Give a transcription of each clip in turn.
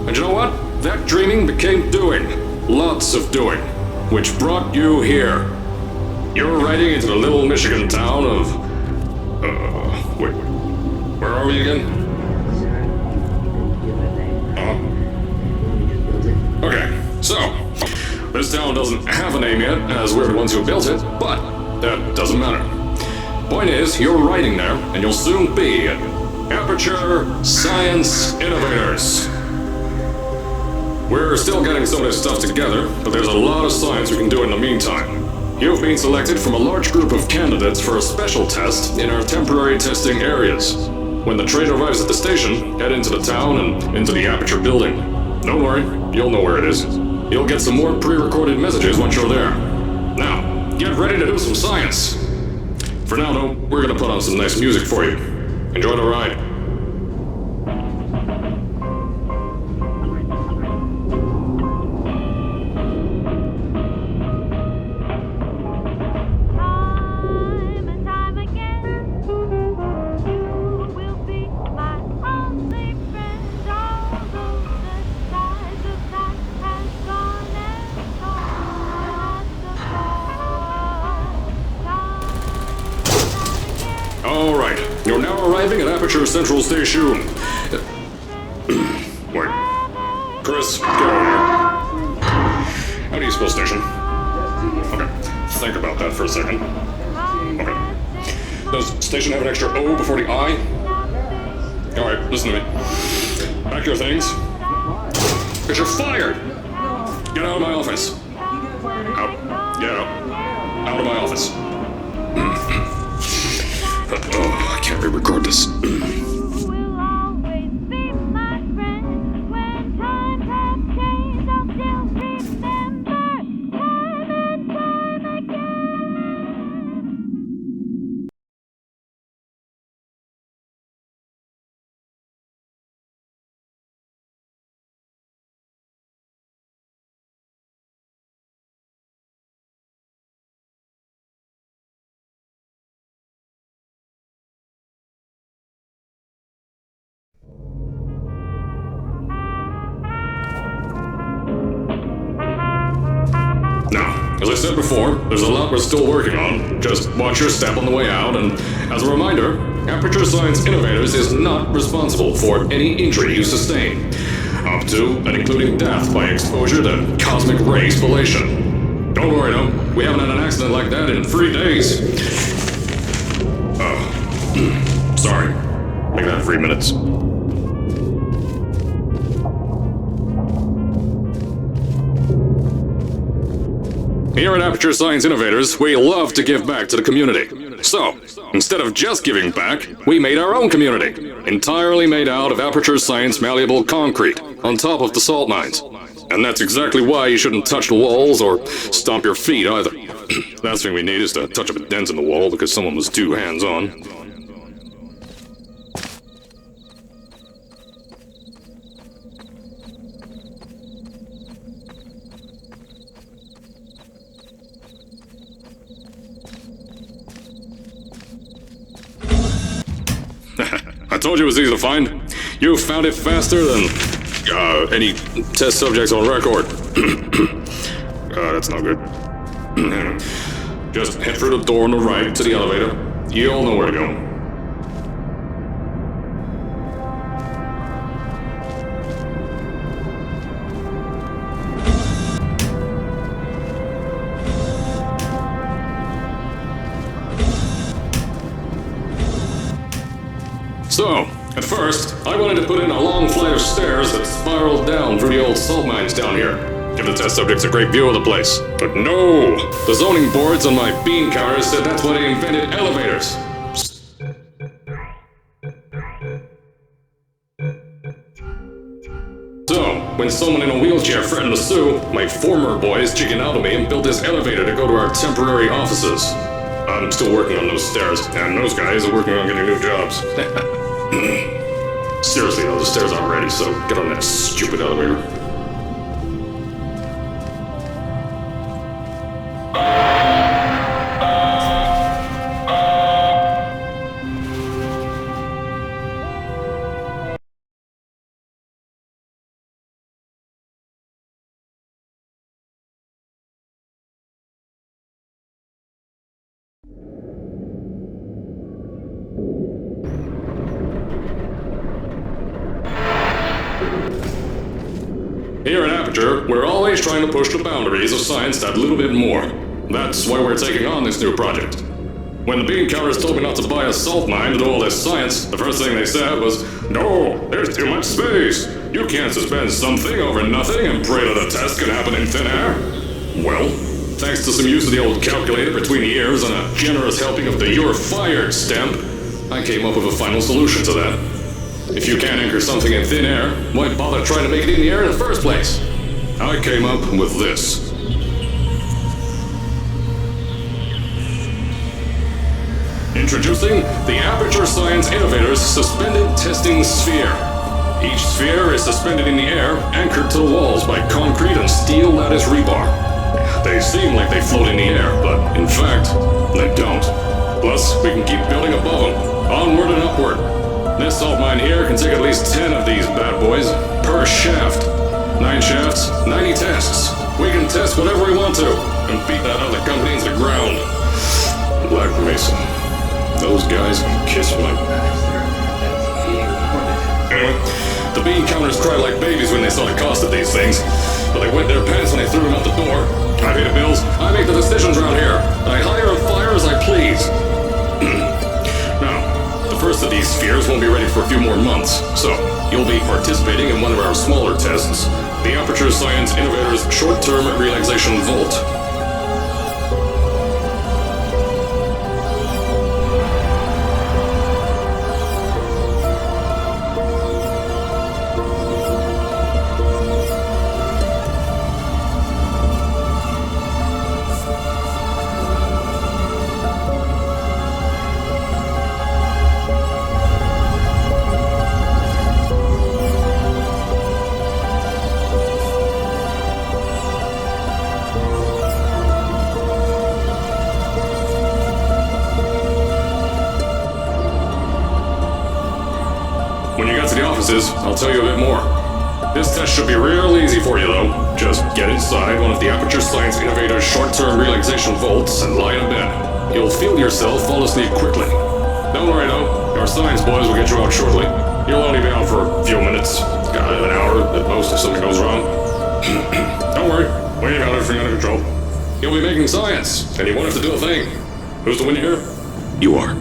And you know what? That dreaming became doing. Lots of doing. Which brought you here. You're riding into the little Michigan town of... wait. Where are we again? Okay, so... This town doesn't have a name yet, as we're the ones who built it, but that doesn't matter. Point is, you're riding there, and you'll soon be at Aperture Science Innovators. We're still getting some of this stuff together, but there's a lot of science we can do in the meantime. You've been selected from a large group of candidates for a special test in our temporary testing areas. When the train arrives at the station, head into the town and into the Aperture building. Don't worry, you'll know where it is. You'll get some more pre-recorded messages once you're there. Now, get ready to do some science. For now, though, we're gonna put on some nice music for you. Enjoy the ride. Alright, you're now arriving at Aperture Central Station. Wait. Chris, get over here. How do you spell station? Okay, think about that for a second. Okay. Does station have an extra O before the I? Alright, listen to me. Pack your things. Because you're fired! Get out of my office. Out. Get out. Out of my office. Oh, I can't re-record this. Now, as I said before, there's a lot we're still working on. Just watch your step on the way out, and as a reminder, Aperture Science Innovators is not responsible for any injury you sustain, up to and including death by exposure to cosmic ray spallation. Don't worry, though, we haven't had an accident like that in 3 days. Sorry. Make that 3 minutes. Here at Aperture Science Innovators, we love to give back to the community. So, instead of just giving back, we made our own community, entirely made out of Aperture Science malleable concrete, on top of the salt mines. And that's exactly why you shouldn't touch the walls or stomp your feet either. Last thing we need is to touch up a dent in the wall because someone was too hands-on. I told you it was easy to find. You found it faster than any test subjects on record. That's not good. Just head through the door on the right to the elevator. You'll know where to go. So, at first, I wanted to put in a long flight of stairs that spiraled down through the old salt mines down here. Give the test subjects a great view of the place. But no! The zoning boards on my bean counters said that's why they invented elevators. So, when someone in a wheelchair threatened to sue, my former boys chickened out on me and built this elevator to go to our temporary offices. I'm still working on those stairs, and those guys are working on getting new jobs. Seriously though, the stairs aren't ready, so get on that stupid elevator. Here at Aperture, we're always trying to push the boundaries of science that little bit more. That's why we're taking on this new project. When the bean counters told me not to buy a salt mine to do all this science, the first thing they said was, "No, there's too much space. You can't suspend something over nothing and pray that a test can happen in thin air." Well, thanks to some use of the old calculator between the ears and a generous helping of the "you're fired" stamp, I came up with a final solution to that. If you can't anchor something in thin air, why bother trying to make it in the air in the first place? I came up with this. Introducing the Aperture Science Innovators Suspended Testing Sphere. Each sphere is suspended in the air, anchored to the walls by concrete and steel lattice rebar. They seem like they float in the air, but in fact, they don't. Plus, we can keep building above them, onward and upward. This salt mine here can take at least 10 of these bad boys per shaft. 9 shafts, 90 tests. We can test whatever we want to and beat that other company into the ground. Black Mesa. Those guys can kiss my... Anyway, the bean counters cried like babies when they saw the cost of these things. But they wet their pants when they threw them out the door. I pay the bills, I make the decisions around here. I hire and fire as I please. Now, the first of these spheres won't be ready for a few more months, so you'll be participating in one of our smaller tests, the Aperture Science Innovators Short-Term Relaxation Vault. I'll tell you a bit more. This test should be real easy for you, though. Just get inside one of the Aperture Science Innovators short-term relaxation vaults and lie in bed. You'll feel yourself fall asleep quickly. Don't worry, though. Our science boys will get you out shortly. You'll only be out for a few minutes. An hour at most if something goes wrong. Don't worry. We got everything under control. You'll be making science, and you won't have to do a thing. Who's the winner here? You are.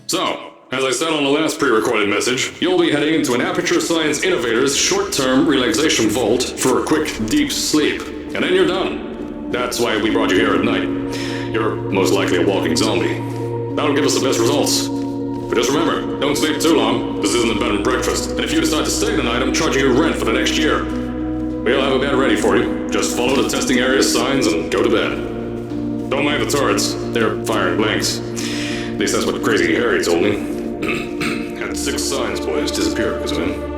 So, as I said on the last pre-recorded message, you'll be heading into an Aperture Science Innovators short-term relaxation vault for a quick, deep sleep. And then you're done. That's why we brought you here at night. You're most likely a walking zombie. That'll give us the best results. But just remember, don't sleep too long. This isn't a bed and breakfast. And if you decide to stay tonight, I'm charging you rent for the next year. We'll have a bed ready for you. Just follow the testing area signs and go to bed. Don't mind the turrets. They're firing blanks. At least that's what Crazy Harry told me. Had 6 science boys disappear because of him.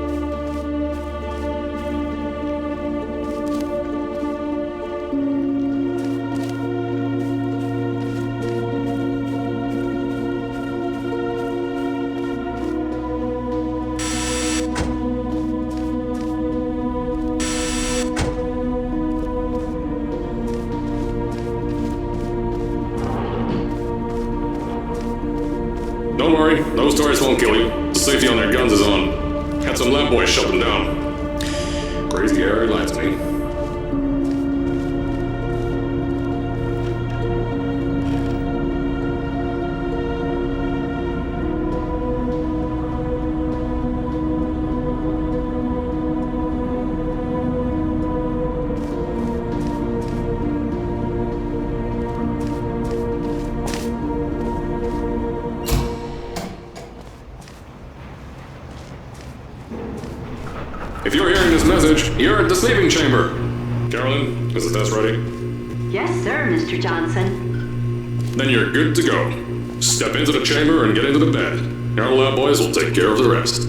Don't worry, those turrets won't kill you. The safety on their guns is on. Had some lab boys shut them down. Crazy Harry lied to me. If you're hearing this message, you're at the sleeping chamber. Carolyn, is the test ready? Yes, sir, Mr. Johnson. Then you're good to go. Step into the chamber and get into the bed. Our lab boys will take care of the rest.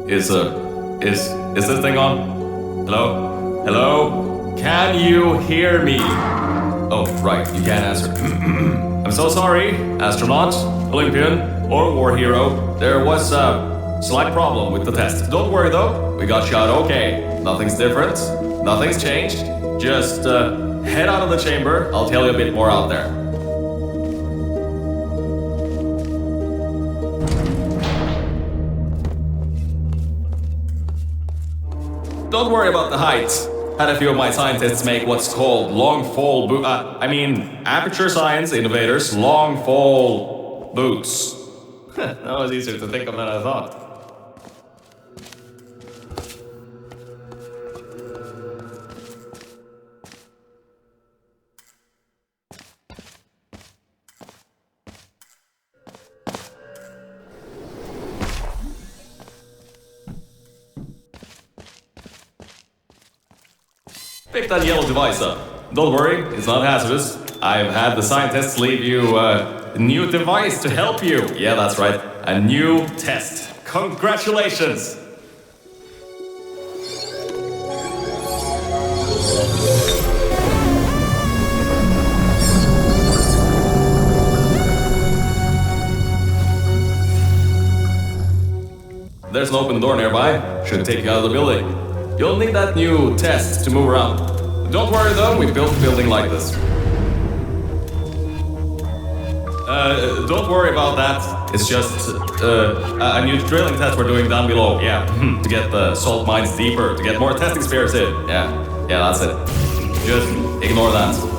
Is this thing on? Hello? Hello? Can you hear me? Oh, right, you can't answer. I'm so sorry, astronaut, Olympian, or war hero. There was a slight problem with the test. Don't worry though, we got shot okay. Nothing's different, nothing's changed. Just head out of the chamber, I'll tell you a bit more out there. Don't worry about the height. Had a few of my scientists make what's called aperture science innovators long fall boots. That was easier to think of than I thought. Pick that yellow device up. Don't worry, it's not hazardous. I've had the scientists leave you a new device to help you. Yeah, that's right. A new test. Congratulations! There's an open door nearby. Should take you out of the building. You'll need that new test to move around. Don't worry though, we built the building like this. Don't worry about that. It's just a new drilling test we're doing down below. Yeah, to get the salt mines deeper, to get more testing spares in. Yeah, that's it. Just ignore that.